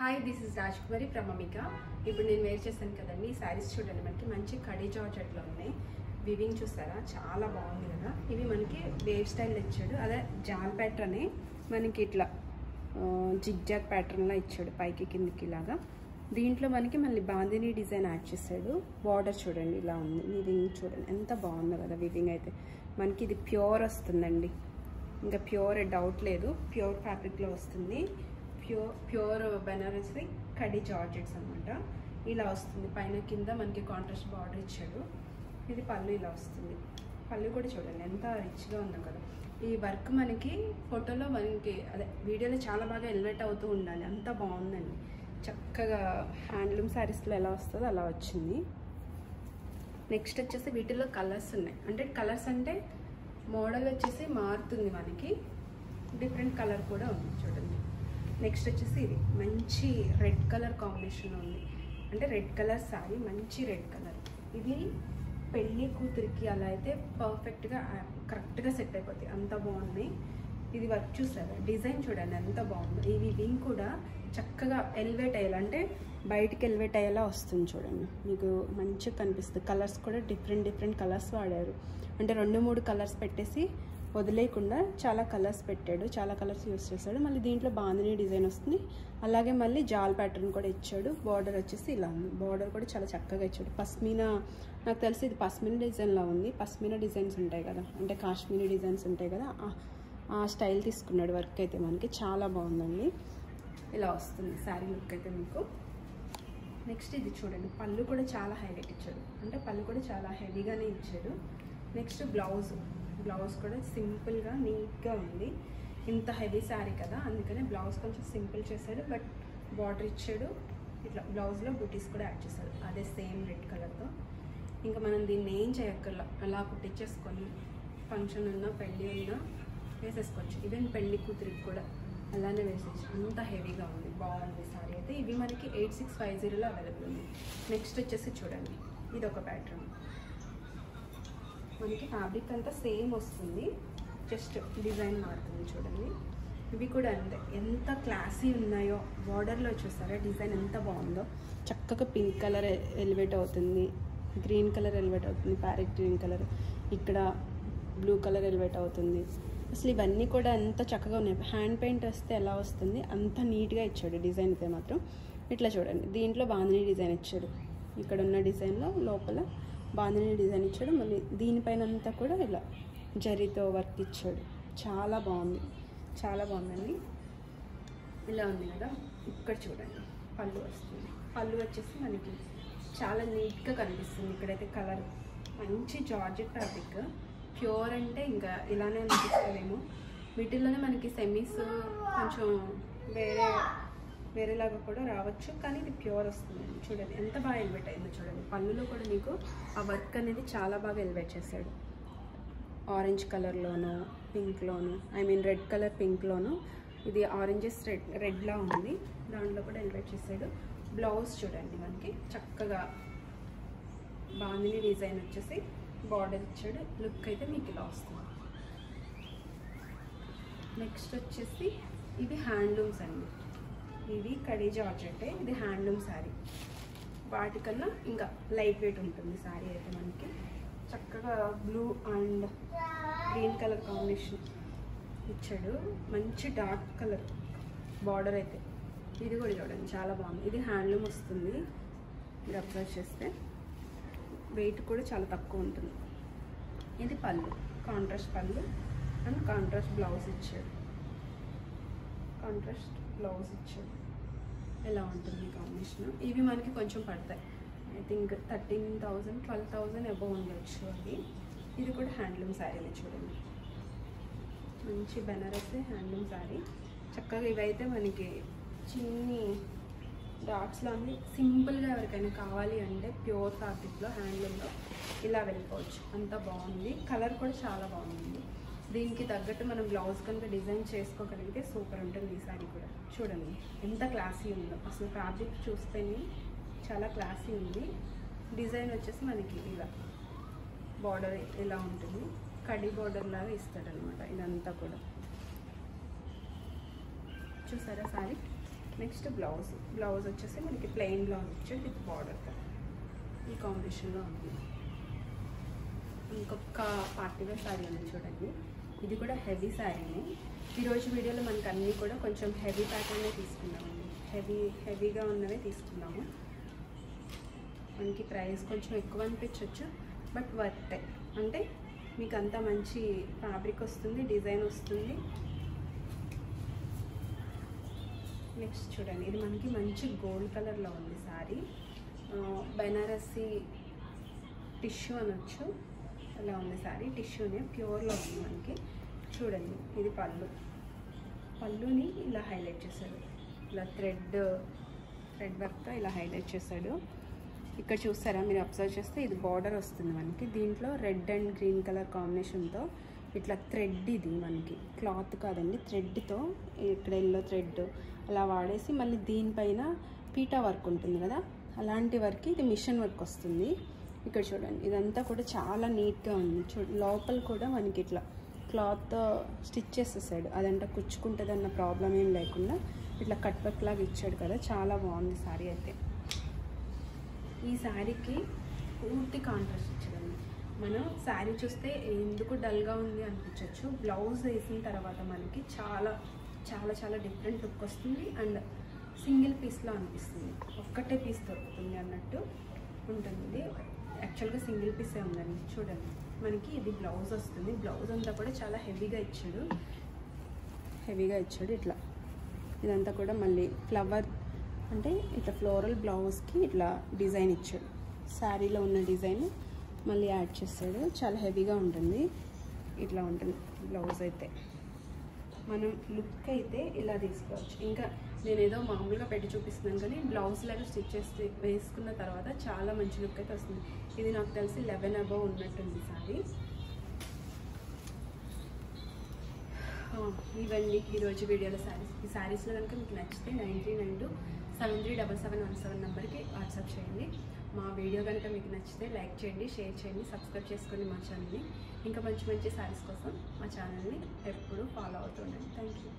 Hi this is Rajkumari from అమిక. ఇప్పుడు నేను వేర్ చేశాను కదండి ఈ శారీస్ చూడండి, మనకి మంచి కడీ జార్జెట్లో ఉన్నాయి. వివింగ్ చూస్తారా, చాలా బాగుంది కదా. ఇవి మనకి వేవ్ స్టైల్ ఇచ్చాడు, అదే జాల్ ప్యాటర్న్ మనకి ఇట్లా జిగ్జాగ్ ప్యాటర్న్లో ఇచ్చాడు, పైకి కిందికి ఇలాగా. దీంట్లో మనకి మళ్ళీ బాందిని డిజైన్ యాడ్ చేశాడు. బార్డర్ చూడండి ఇలా ఉంది, వివింగ్ చూడండి ఎంత బాగుందో కదా. వివింగ్ అయితే మనకి ఇది ప్యూర్ వస్తుందండి, ఇంకా ప్యూర్ డౌట్ లేదు, ప్యూర్ ఫ్యాబ్రిక్లో వస్తుంది. ప్యూర్ బెనారసి కడీ జార్జెట్స్ అనమాట. ఇలా వస్తుంది, పైన కింద మనకి కాంట్రాస్ట్ బార్డర్ ఇచ్చాడు. ఇది పళ్ళు ఇలా వస్తుంది. పళ్ళు కూడా చూడండి ఎంత రిచ్గా ఉందో కదా. ఈ వర్క్ మనకి ఫోటోలో మనకి అదే వీడియోలో చాలా బాగా ఎలివేట్ అవుతూ ఉండాలి, అంత బాగుందండి. చక్కగా హ్యాండ్లూమ్ శారీస్లో ఎలా వస్తుందో అలా వచ్చింది. నెక్స్ట్ వచ్చేసి వీటిల్లో కలర్స్ ఉన్నాయి, అంటే కలర్స్ అంటే మోడల్ వచ్చేసి మారుతుంది, మనకి డిఫరెంట్ కలర్ కూడా ఉంది చూడండి. నెక్స్ట్ వచ్చేసి ఇది మంచి రెడ్ కలర్ కాంబినేషన్ ఉంది, అంటే రెడ్ కలర్ శారీ, మంచి రెడ్ కలర్. ఇది పెళ్ళి కూతురికి అలా అయితే పర్ఫెక్ట్గా కరెక్ట్గా సెట్ అయిపోతుంది, అంత బాగుంది. ఇది వర్క్ చూసారా, డిజైన్ చూడండి ఎంత బాగుంది. ఈ వివింగ్ కూడా చక్కగా ఎలివేట్ అయ్యేలా, అంటే బయటికి ఎలివేట్ అయ్యేలా వస్తుంది చూడండి, మీకు మంచిగా కనిపిస్తుంది. కలర్స్ కూడా డిఫరెంట్ కలర్స్ వాడారు, అంటే 2-3 కలర్స్ పెట్టేసి వదిలేయకుండా చాలా కలర్స్ పెట్టాడు, చాలా కలర్స్ యూస్ చేశాడు. మళ్ళీ దీంట్లో బాందిని డిజైన్ వస్తుంది, అలాగే మళ్ళీ జాల్ ప్యాటర్న్ కూడా ఇచ్చాడు. బార్డర్ వచ్చేసి ఇలా ఉంది, బార్డర్ కూడా చాలా చక్కగా ఇచ్చాడు. పస్మినా, నాకు తెలిసి ఇది పస్మినా డిజైన్లో ఉంది. పస్మినా డిజైన్స్ ఉంటాయి కదా, అంటే కాశ్మీరీ డిజైన్స్ ఉంటాయి కదా, ఆ స్టైల్ తీసుకున్నాడు. వర్క్ అయితే మనకి చాలా బాగుందండి, ఇలా వస్తుంది శారీ లుక్ అయితే మీకు. నెక్స్ట్ ఇది చూడండి, పళ్ళు కూడా చాలా హైలైట్ ఇచ్చాడు, అంటే పళ్ళు కూడా చాలా హెవీగానే ఇచ్చాడు. నెక్స్ట్ బ్లౌజ్ కూడా సింపుల్గా నీట్గా ఉంది. ఇంత హెవీ శారీ కదా, అందుకనే బ్లౌజ్ కొంచెం సింపుల్ చేశాడు, బట్ బార్డర్ ఇచ్చాడు. ఇట్లా బ్లౌజ్లో బూటీస్ కూడా యాడ్ చేశాడు, అదే సేమ్ రెడ్ కలర్తో. ఇంకా మనం దీన్ని ఏం చేయక్కర్లా, అలా కుట్టించేసుకొని ఫంక్షన్ ఉన్నా పెళ్ళి ఉన్నా వేసేసుకోవచ్చు. ఈవెన్ పెళ్ళి కూతురికి కూడా అలానే వేసేసి, అంత హెవీగా ఉంది, బాగుంది శారీ అయితే. ఇవి మనకి 8650లో అవైలబుల్ ఉంది. నెక్స్ట్ వచ్చేసి చూడండి, ఇది ఒక ప్యాటర్న్, మనకి ఫ్యాబ్రిక్ అంతా సేమ్ వస్తుంది, జస్ట్ డిజైన్ మారుతుంది చూడండి. ఇవి కూడా అంతే, ఎంత క్లాసీ ఉన్నాయో. బార్డర్లో చూసారా డిజైన్ ఎంత బాగుందో, చక్కగా పింక్ కలర్ ఎలివేట్ అవుతుంది, గ్రీన్ కలర్ ఎలివేట్ అవుతుంది, ప్యారెట్ గ్రీన్ కలర్, ఇక్కడ బ్లూ కలర్ ఎలివేట్ అవుతుంది. అసలు ఇవన్నీ కూడా ఎంత చక్కగా ఉన్నాయి. హ్యాండ్ పెయింట్ వస్తే ఎలా వస్తుంది అంత నీట్గా ఇచ్చాడు డిజైన్ అయితే మాత్రం. ఇట్లా చూడండి, దీంట్లో బాందిని డిజైన్ ఇచ్చాడు, ఇక్కడ ఉన్న డిజైన్లో లోపల బాందిని డిజైన్ ఇచ్చాడు. మళ్ళీ దీనిపైన అంతా కూడా ఇలా జరీతో వర్క్ ఇచ్చాడు, చాలా బాగుంది, చాలా బాగుందండి. ఇలా ఉంది కదా. ఇక్కడ చూడండి పళ్ళు వస్తుంది, పళ్ళు వచ్చేసి మనకి చాలా నీట్గా కనిపిస్తుంది. ఇక్కడైతే కలర్ మంచి జార్జెట్ ఫ్యాబ్రిక్, ప్యూర్ అంటే ఇంకా ఇలానే అనిపిస్తుందేమో. వీటిల్లోనే మనకి సెమీస్ కొంచెం వేరేలాగా కూడా రావచ్చు, కానీ ఇది ప్యూర్ వస్తుంది. చూడండి ఎంత బాగా ఎలివేట్ అయిందో చూడండి. పళ్ళులో కూడా మీకు ఆ వర్క్ అనేది చాలా బాగా ఎలివేట్ చేశాడు. ఆరెంజ్ కలర్లోను, పింక్లోను, రెడ్ కలర్ పింక్లోను, ఇది ఆరెంజెస్ రెడ్లా ఉంది, దాంట్లో కూడా ఎలివేట్ చేశాడు. బ్లౌజ్ చూడండి మనకి చక్కగా బాందిని డిజైన్ వచ్చేసి బార్డర్ ఇచ్చాడు. లుక్ అయితే మీకు ఇలా వస్తుంది. నెక్స్ట్ వచ్చేసి ఇది హ్యాండ్లూమ్స్ అండి, ఇది కడీ జార్జెట్, ఇది హ్యాండ్లూమ్ శారీ. వాటికన్నా ఇంకా లైట్ వెయిట్ ఉంటుంది శారీ అయితే. మనకి చక్కగా blue and green colour combination ఇచ్చాడు, మంచి డార్క్ కలర్ బార్డర్ అయితే. ఇది కూడా చూడండి చాలా బాగుంది, ఇది హ్యాండ్లూమ్ వస్తుంది. మీరు అబ్జర్వ్ చేస్తే వెయిట్ కూడా చాలా తక్కువ ఉంటుంది. ఇది పళ్ళు, కాంట్రాస్ట్ పళ్ళు అండ్ కాంట్రాస్ట్ బ్లౌజ్ ఇచ్చాడు, కాంట్రాస్ట్ బ్లౌజ్ ఇచ్చాడు. ఎలా ఉంటుంది కాంబినేషన్. ఇవి మనకి కొంచెం పడతాయి, ఐ థింక్ 13,000 12,000 అబౌవ్ ఉండొచ్చు అవి. ఇది కూడా హ్యాండ్లూమ్ శారీనే చూడండి, మంచి బెనారసి హ్యాండ్లూమ్ శారీ. చక్కగా ఇవైతే మనకి చిన్ని డాట్స్లో అన్ని సింపుల్గా ఎవరికైనా కావాలి అంటే ప్యూర్ ఫ్యాబ్రిక్లో హ్యాండ్లూమ్లో ఇలా వెళ్ళిపోవచ్చు, అంత బాగుంది. కలర్ కూడా చాలా బాగుంది. దీనికి తగ్గట్టు మనం బ్లౌజ్ కనుక డిజైన్ చేసుకోగలిగితే సూపర్ ఉంటుంది. ఈ శారీ కూడా చూడండి ఎంత క్లాసీ ఉందో, అసలు ఫ్యాబ్రిక్ చూస్తేనే చాలా క్లాసీ ఉంది. డిజైన్ వచ్చేసి మనకి ఇలా బార్డర్ ఇలా ఉంటుంది, కడీ బార్డర్ లాగా ఇస్తాడనమాట. ఇదంతా కూడా చూసారా శారీ నెక్స్ట్ బ్లౌజ్ వచ్చేసి మనకి ప్లెయిన్ బ్లౌజ్ ఇచ్చాడు విత్ బార్డర్ కదా, ఈ కాంబినేషన్లో ఉంది. ఇంకొక పార్టీ వేర్ శారీ ఉంది చూడండి, ఇది కూడా హెవీ శారీనే. ఈరోజు వీడియోలో మనకు అన్నీ కూడా కొంచెం హెవీ ప్యాటర్నే తీసుకున్నామండి, హెవీగా ఉన్నవే తీసుకున్నాము. మనకి ప్రైస్ కొంచెం ఎక్కువ అనిపించవచ్చు, బట్ వర్త్. అంటే మీకు అంత మంచి ఫ్యాబ్రిక్ వస్తుంది, డిజైన్ వస్తుంది. నెక్స్ట్ చూడండి, ఇది మనకి మంచి గోల్డ్ కలర్లో ఉంది శారీ. బెనారసి టిష్యూ అనొచ్చు, అలా ఉంది శారీ. టిష్యూనే ప్యూర్లో ఉంది మనకి. చూడండి, ఇది పళ్ళుని ఇలా హైలైట్ చేశాడు, ఇలా థ్రెడ్ వర్క్తో ఇలా హైలైట్ చేశాడు. ఇక్కడ చూస్తారా మీరు అబ్జర్వ్ చేస్తే ఇది బార్డర్ వస్తుంది మనకి. దీంట్లో రెడ్ అండ్ గ్రీన్ కలర్ కాంబినేషన్తో ఇట్లా థ్రెడ్, ఇది మనకి క్లాత్ కాదండి, థ్రెడ్తో ఇక్కడ ఎల్లో థ్రెడ్ అలా వాడేసి మళ్ళీ దీనిపైన పీటా వర్క్ ఉంటుంది కదా, అలాంటి వర్క్ ఇది మిషన్ వర్క్ వస్తుంది. ఇక్కడ చూడండి, ఇదంతా కూడా చాలా నీట్గా ఉంది. లోపల కూడా మనకి ఇట్లా క్లాత్ స్టిచ్ చేసేసాడు, అదంతా కుచ్చుకుంటుంది అన్న ప్రాబ్లం ఏం లేకుండా ఇట్లా కట్ వర్క్ లాగా ఇచ్చాడు కదా, చాలా బాగుంది శారీ అయితే. ఈ శారీకి పూర్తి కాంట్రాస్ట్ ఇచ్చాడండి. మనం శారీ చూస్తే ఎందుకు డల్గా ఉంది అనిపించవచ్చు, బ్లౌజ్ వేసిన తర్వాత మనకి చాలా చాలా చాలా డిఫరెంట్ లుక్ వస్తుంది. అండ్ సింగిల్ పీస్లో అనిపిస్తుంది, ఒక్కటే పీస్ దొరుకుతుంది అన్నట్టు ఉంటుంది. యాక్చువల్గా సింగిల్ పీసే ఉందండి. చూడండి, మనకి ఇది బ్లౌజ్ వస్తుంది. బ్లౌజ్ అంతా కూడా చాలా హెవీగా ఇచ్చాడు ఇట్లా. ఇదంతా కూడా మళ్ళీ ఫ్లవర్ అంటే ఇట్లా ఫ్లోరల్ బ్లౌజ్కి ఇట్లా డిజైన్ ఇచ్చాడు. శారీలో ఉన్న డిజైన్ మళ్ళీ యాడ్ చేస్తాడు, చాలా హెవీగా ఉంటుంది. ఇట్లా ఉంటుంది బ్లౌజ్ అయితే. మనం లుక్ అయితే ఇలా తీసుకోవచ్చు. ఇంకా నేనేదో మామూలుగా పెట్టి చూపిస్తున్నాను కానీ బ్లౌజ్ లాగా స్టిచ్ చేసి వేసుకున్న తర్వాత చాలా మంచి లుక్ అయితే వస్తుంది. ఇది నాకు తెలిసి 11 అబవ్ ఉన్నట్టుంది శారీ. ఇవన్నీ ఈరోజు వీడియోలో శారీస్. ఈ శారీస్లో కనుక మీకు నచ్చితే 9392737717 నెంబర్కి వాట్సాప్ చేయండి. మా వీడియో కనుక మీకు నచ్చితే లైక్ చేయండి, షేర్ చేయండి, సబ్స్క్రైబ్ చేసుకోండి మా ఛానల్ని. ఇంకా మంచి మంచి శారీస్ కోసం మా ఛానల్ని ఎప్పుడూ ఫాలో అవుతూ ఉండండి. Thank you.